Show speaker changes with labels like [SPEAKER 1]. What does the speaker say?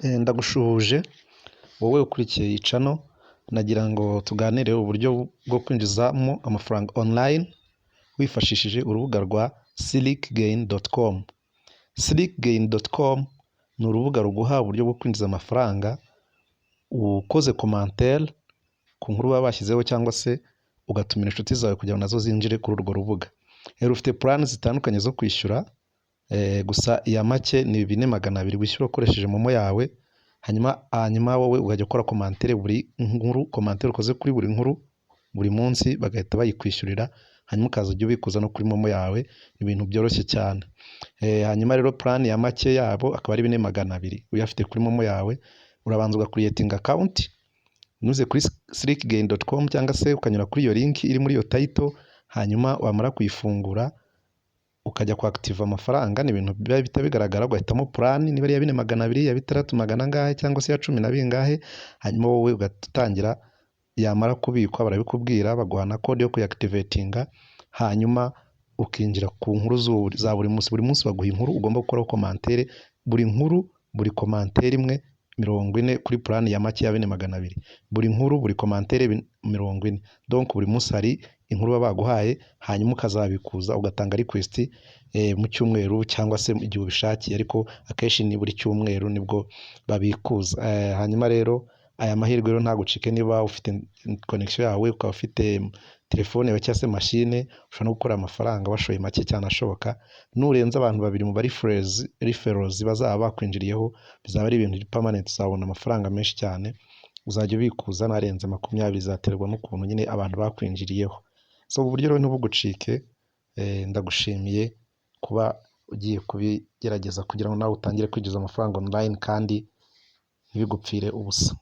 [SPEAKER 1] Ndagushuhuje wowe ukurikiye iyi channel, nagira ngo tuganire uburyo bwo kwinjizamo amafaranga online wifashishije urubuga rwa slickgain.com. Slickgain.com ni urubuga ruguha uburyo bwo kwinjiza amafaranga ukoze commentaire ku nkuru baba bashyizeho cyangwa se ugatumira inshuti zawe kugira ngo nazo zinjire kuri urwo rubuga. Rufite plan zitandukanye zo kwishyura, gusa iya make ni 4200 wishyura ukoresheje momo yawe, hanyuma wowe ugajya ukora commentaire buri nkuru, commentaire ukoze kuri buri nkuru buri munsi bagahita bayikwishyurira, hanyuma ukaza ujya ubikuza no kuri momo yawe. Ibintu byoroshye cyane. Hanyuma rero plan ya make yabo akaba ari 4200 uyafite kuri momo yawe. Urabanza ugakuriyetinga account unyuze kuri slickgain.com cyangwa se ukanyura kuri iyo link iri muri iyo title, hanyuma wamara kuyifungura ukajya ku active amafaranga. Ni ibintu biba bitabigaragara, ugahitamo plan niba ari ya 4200, ya 3600 ngahe cyangwa se ya 10 na bingahe, hanyuma wowe ugatangira. Yamara kubikwa barabikubwira, baguha na code yo kuactivatinga, hanyuma ukinjira ku nkuru za buri munsi baguha inkuru ugomba gukora commentaire. Buri nkuru buri commentaire imwe 40 kuri plan ya make ya 4200, buri nkuru buri commentaire 40. Donc buri munsi hari inkuru baba baguhaye, hanyuma ukazabikuza ugatanga request mu cyumweru cyangwa se igihe ubishakiye, ariko akenshi ni buri cyumweru nibwo babikuza. Hanyuma rero aya mahirwe rero ntagucike niba ufite connection yawe, ukaba ufite telefone yawe cyangwa se machine, ushobora no gukora amafaranga washoye make cyane ashoboka. Nurenza abantu babiri mu bari referrals bazaba bakwinjiriyeho, bizaba ari ibintu permanent, uzabona amafaranga menshi cyane. Uzajya ubikuza narenze 20, zaterwa n'ukuntu nyine abantu bakwinjiriyeho. So uburyo rero ntubugucike. Ndagushimiye kuba ugiye kubigerageza kugira ngo nawe utangire kwinjiza amafaranga online kandi ntibigupfire ubusa.